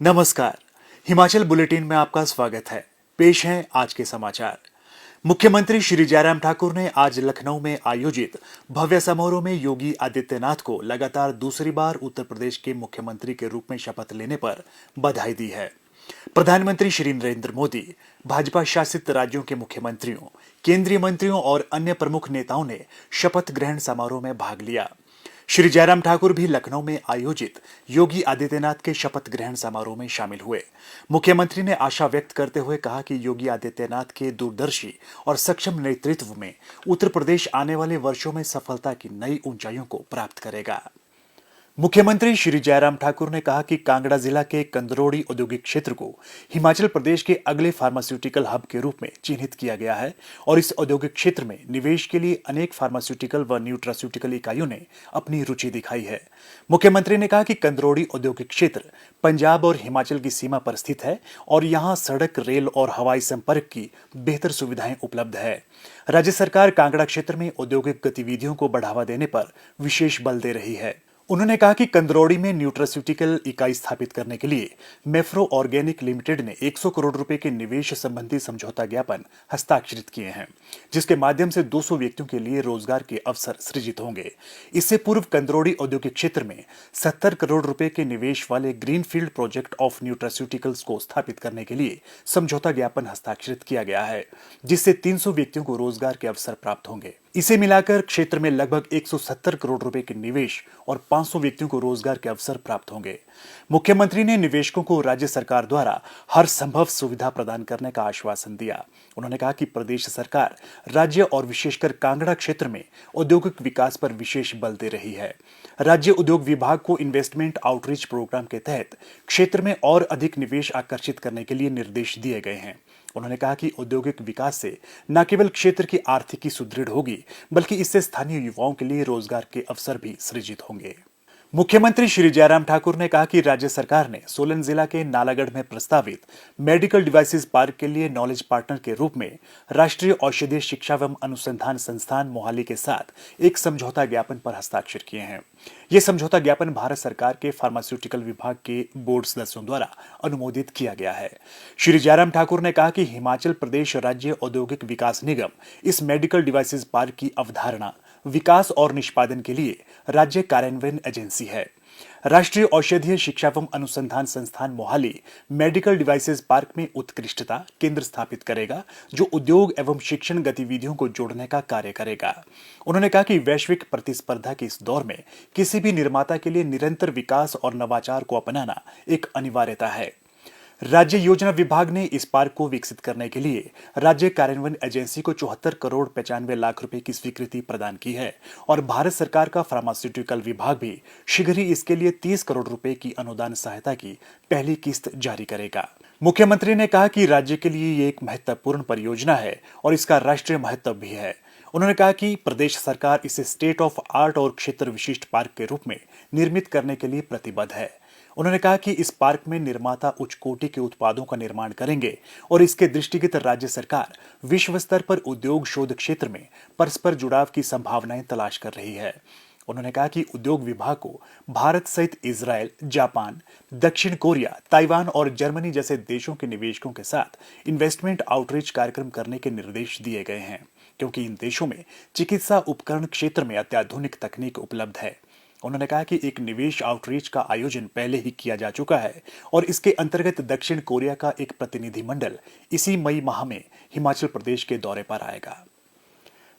नमस्कार। हिमाचल बुलेटिन में आपका स्वागत है। पेश हैं आज के समाचार। मुख्यमंत्री श्री जयराम ठाकुर ने आज लखनऊ में आयोजित भव्य समारोह में योगी आदित्यनाथ को लगातार दूसरी बार उत्तर प्रदेश के मुख्यमंत्री के रूप में शपथ लेने पर बधाई दी है। प्रधानमंत्री श्री नरेंद्र मोदी, भाजपा शासित राज्यों के मुख्यमंत्रियों, केंद्रीय मंत्रियों और अन्य प्रमुख नेताओं ने शपथ ग्रहण समारोह में भाग लिया। श्री जयराम ठाकुर भी लखनऊ में आयोजित योगी आदित्यनाथ के शपथ ग्रहण समारोह में शामिल हुए। मुख्यमंत्री ने आशा व्यक्त करते हुए कहा कि योगी आदित्यनाथ के दूरदर्शी और सक्षम नेतृत्व में उत्तर प्रदेश आने वाले वर्षों में सफलता की नई ऊंचाइयों को प्राप्त करेगा। मुख्यमंत्री श्री जयराम ठाकुर ने कहा कि कांगड़ा जिला के कंदरोड़ी औद्योगिक क्षेत्र को हिमाचल प्रदेश के अगले फार्मास्यूटिकल हब के रूप में चिन्हित किया गया है और इस औद्योगिक क्षेत्र में निवेश के लिए अनेक फार्मास्यूटिकल व न्यूट्रास्यूटिकल इकाइयों ने अपनी रुचि दिखाई है। मुख्यमंत्री ने कहा कि कंदरोड़ी औद्योगिक क्षेत्र पंजाब और हिमाचल की सीमा पर स्थित है और यहाँ सड़क, रेल और हवाई संपर्क की बेहतर सुविधाएं उपलब्ध है। राज्य सरकार कांगड़ा क्षेत्र में औद्योगिक गतिविधियों को बढ़ावा देने पर विशेष बल दे रही है। उन्होंने कहा कि कंदरौड़ी में न्यूट्रास्यूटिकल इकाई स्थापित करने के लिए मेफ्रो ऑर्गेनिक लिमिटेड ने 100 करोड़ रुपए के निवेश संबंधी समझौता ज्ञापन हस्ताक्षरित किए हैं, जिसके माध्यम से 200 व्यक्तियों के लिए रोजगार के अवसर सृजित होंगे। इससे पूर्व कंदरौड़ी औद्योगिक क्षेत्र में 70 करोड़ रुपए के निवेश वाले ग्रीनफील्ड प्रोजेक्ट ऑफ न्यूट्रास्यूटिकल्स को स्थापित करने के लिए समझौता ज्ञापन हस्ताक्षरित किया गया है, जिससे 300 व्यक्तियों को रोजगार के अवसर प्राप्त होंगे। इसे मिलाकर क्षेत्र में लगभग 170 करोड़ रुपए के निवेश और 500 व्यक्तियों को रोजगार के अवसर प्राप्त होंगे। मुख्यमंत्री ने निवेशकों को राज्य सरकार द्वारा हर संभव सुविधा प्रदान करने का आश्वासन दिया। उन्होंने कहा कि प्रदेश सरकार राज्य और विशेषकर कांगड़ा क्षेत्र में औद्योगिक विकास पर विशेष बल दे रही है। राज्य उद्योग विभाग को इन्वेस्टमेंट आउटरीच प्रोग्राम के तहत क्षेत्र में और अधिक निवेश आकर्षित करने के लिए निर्देश दिए गए हैं। उन्होंने कहा कि औद्योगिक विकास से न केवल क्षेत्र की आर्थिकी सुदृढ़ होगी, बल्कि इससे स्थानीय युवाओं के लिए रोजगार के अवसर भी सृजित होंगे। मुख्यमंत्री श्री जयराम ठाकुर ने कहा कि राज्य सरकार ने सोलन जिला के नालागढ़ में प्रस्तावित मेडिकल डिवाइसेस पार्क के लिए नॉलेज पार्टनर के रूप में राष्ट्रीय औषधीय शिक्षा एवं अनुसंधान संस्थान मोहाली के साथ एक समझौता ज्ञापन पर हस्ताक्षर किए हैं। ये समझौता ज्ञापन भारत सरकार के फार्मास्यूटिकल विभाग के बोर्ड सदस्यों द्वारा अनुमोदित किया गया है। श्री जयराम ठाकुर ने कहा कि हिमाचल प्रदेश राज्य औद्योगिक विकास निगम इस मेडिकल डिवाइसेस पार्क की अवधारणा, विकास और निष्पादन के लिए राज्य कार्यान्वयन एजेंसी है। राष्ट्रीय औषधीय शिक्षा एवं अनुसंधान संस्थान मोहाली मेडिकल डिवाइसेस पार्क में उत्कृष्टता केंद्र स्थापित करेगा, जो उद्योग एवं शिक्षण गतिविधियों को जोड़ने का कार्य करेगा। उन्होंने कहा कि वैश्विक प्रतिस्पर्धा के इस दौर में किसी भी निर्माता के लिए निरंतर विकास और नवाचार को अपनाना एक अनिवार्यता है। राज्य योजना विभाग ने इस पार्क को विकसित करने के लिए राज्य कार्यान्वयन एजेंसी को 74 करोड़ 95 लाख रुपए की स्वीकृति प्रदान की है और भारत सरकार का फार्मास्यूटिकल विभाग भी शीघ्र ही इसके लिए 30 करोड़ रुपए की अनुदान सहायता की पहली किस्त जारी करेगा। मुख्यमंत्री ने कहा कि राज्य के लिए ये एक महत्वपूर्ण परियोजना है और इसका राष्ट्रीय महत्व भी है। उन्होंने कहा कि प्रदेश सरकार इसे स्टेट ऑफ आर्ट और क्षेत्र विशिष्ट पार्क के रूप में निर्मित करने के लिए प्रतिबद्ध है। उन्होंने कहा कि इस पार्क में निर्माता उच्च कोटि के उत्पादों का निर्माण करेंगे और इसके दृष्टिगत राज्य सरकार विश्व स्तर पर उद्योग शोध क्षेत्र में परस्पर जुड़ाव की संभावनाएं तलाश कर रही है। उन्होंने कहा कि उद्योग विभाग को भारत सहित इजरायल, जापान, दक्षिण कोरिया, ताइवान और जर्मनी जैसे देशों के निवेशकों के साथ इन्वेस्टमेंट आउटरीच कार्यक्रम करने के निर्देश दिए गए हैं, क्योंकि इन देशों में चिकित्सा उपकरण क्षेत्र में अत्याधुनिक तकनीक उपलब्ध है। उन्होंने कहा कि एक निवेश आउटरीच का आयोजन पहले ही किया जा चुका है और इसके अंतर्गत दक्षिण कोरिया का एक प्रतिनिधिमंडल इसी मई माह में हिमाचल प्रदेश के दौरे पर आएगा।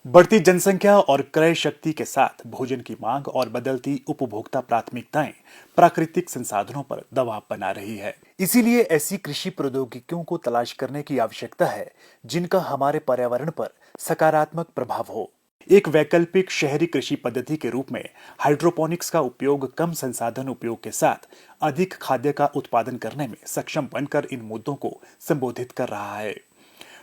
बढ़ती जनसंख्या और क्रय शक्ति के साथ भोजन की मांग और बदलती उपभोक्ता प्राथमिकताएं प्राकृतिक संसाधनों पर दबाव बना रही है। इसीलिए ऐसी कृषि प्रौद्योगिकियों को तलाश करने की आवश्यकता है जिनका हमारे पर्यावरण पर सकारात्मक प्रभाव हो। एक वैकल्पिक शहरी कृषि पद्धति के रूप में हाइड्रोपोनिक्स का उपयोग कम संसाधन उपयोग के साथ अधिक खाद्य का उत्पादन करने में सक्षम बनकर इन मुद्दों को संबोधित कर रहा है।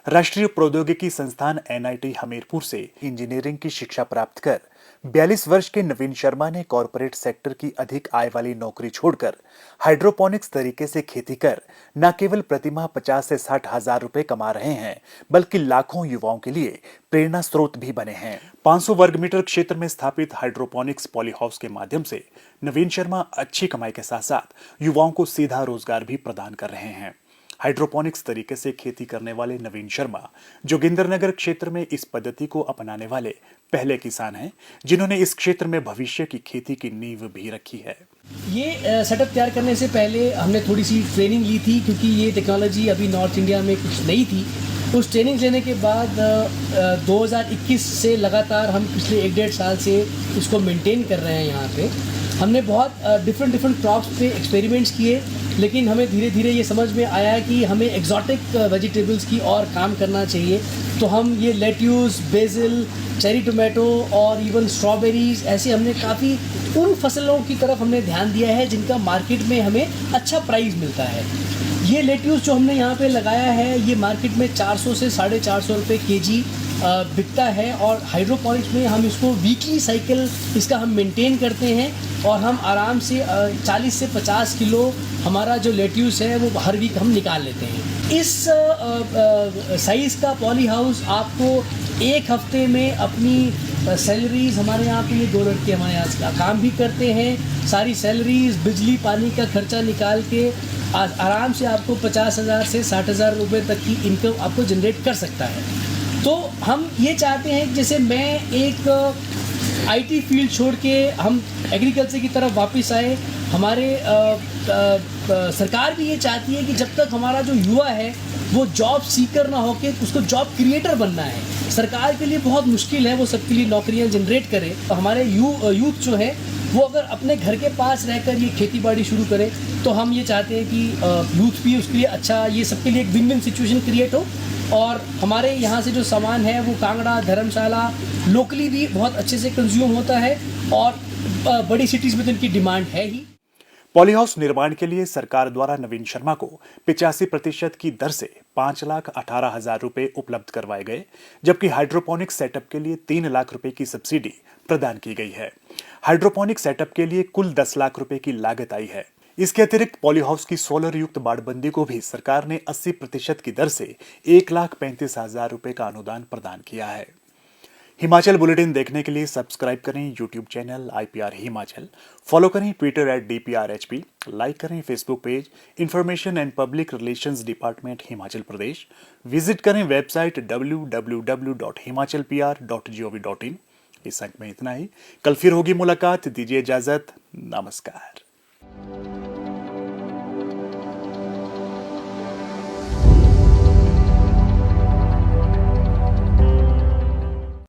राष्ट्रीय प्रौद्योगिकी संस्थान NIT हमीरपुर से इंजीनियरिंग की शिक्षा प्राप्त कर 42 वर्ष के नवीन शर्मा ने कॉरपोरेट सेक्टर की अधिक आय वाली नौकरी छोड़कर हाइड्रोपोनिक्स तरीके से खेती कर न केवल प्रतिमाह 50 से 60 हजार रुपए कमा रहे हैं, बल्कि लाखों युवाओं के लिए प्रेरणा स्रोत भी बने हैं। 500 वर्ग मीटर क्षेत्र में स्थापित हाइड्रोपोनिक्स पॉली हाउस के माध्यम से नवीन शर्मा अच्छी कमाई के साथ साथ युवाओं को सीधा रोजगार भी प्रदान कर रहे हैं। हाइड्रोपोनिक्स तरीके से खेती करने वाले नवीन शर्मा जोगिंदरनगर क्षेत्र में इस पद्धति को अपनाने वाले पहले किसान हैं, जिन्होंने इस क्षेत्र में भविष्य की खेती की नींव भी रखी है। ये सेटअप तैयार करने से पहले हमने थोड़ी सी ट्रेनिंग ली थी, क्योंकि ये टेक्नोलॉजी अभी नॉर्थ इंडिया में कुछ नई थी। उस ट्रेनिंग लेने के बाद 2021 से लगातार हम पिछले 1-1.5 साल से इसको मेंटेन कर रहे हैं। यहाँ पे हमने बहुत डिफरेंट क्रॉप्स पे एक्सपेरिमेंट्स किए, लेकिन हमें धीरे धीरे ये समझ में आया कि हमें एक्जॉटिक वेजिटेबल्स की और काम करना चाहिए। तो हम ये लेट्यूस, बेसिल, चेरी टोमेटो और इवन स्ट्रॉबेरीज, ऐसे हमने काफ़ी उन फसलों की तरफ हमने ध्यान दिया है जिनका मार्केट में हमें अच्छा प्राइस मिलता है। ये लेट्यूस जो हमने यहाँ पे लगाया है, ये मार्केट में 400 से 450 रुपये केजी बिकता है। और हाइड्रोपोनिक्स में हम इसको वीकली साइकिल इसका हम मेंटेन करते हैं और हम आराम से 40 से 50 किलो हमारा जो लेट्यूस है वो हर वीक हम निकाल लेते हैं। इस साइज़ का पॉली हाउस आपको एक हफ्ते में अपनी सैलरीज, हमारे यहाँ पे ये 2 लड़के हमारे यहाँ काम भी करते हैं, सारी सैलरीज, बिजली पानी का खर्चा निकाल के आराम से आपको 50,000 से 60,000 रुपये तक की इनकम आपको जनरेट कर सकता है। तो हम ये चाहते हैं कि जैसे मैं एक IT फील्ड छोड़ के हम एग्रीकल्चर की तरफ वापस आए, हमारे सरकार भी ये चाहती है कि जब तक हमारा जो युवा है वो जॉब सीकर ना होके उसको जॉब क्रिएटर बनना है। सरकार के लिए बहुत मुश्किल है वो सबके लिए नौकरियां जनरेट करे। तो हमारे यूथ जो है वो अगर अपने घर के पास रहकर ये खेती बाड़ी शुरू करे, तो हम ये चाहते हैं कि यूथ भी उसके लिए अच्छा, ये सबके लिए एक विन विन सिचुएशन क्रिएट हो। और हमारे यहाँ से जो सामान है वो कांगड़ा, धर्मशाला लोकली भी बहुत अच्छे से कंज्यूम होता है और बड़ी सिटीज़ में तो इनकी डिमांड है ही। पॉलीहाउस निर्माण के लिए सरकार द्वारा नवीन शर्मा को 85% की दर से 5,18,000 रुपए उपलब्ध करवाए गए, जबकि हाइड्रोपोनिक सेटअप के लिए 3 लाख रुपए की सब्सिडी प्रदान की गई है। हाइड्रोपोनिक सेटअप के लिए कुल 10 लाख रुपए की लागत आई है। इसके अतिरिक्त पॉलीहाउस की सोलर युक्त बाड़बंदी को भी सरकार ने 80% की दर से 1,35,000 रुपए का अनुदान प्रदान किया है। हिमाचल बुलेटिन देखने के लिए सब्सक्राइब करें YouTube channel IPR Himachal, follow करें ट्विटर @DPRHP, लाइक करें Facebook page information and public relations department Himachal Pradesh, visit करें वेबसाइट www.himachalpr.gov.in। इस अंक में इतना ही, कल फिर होगी मुलाकात, दीजिए इजाजत, नमस्कार।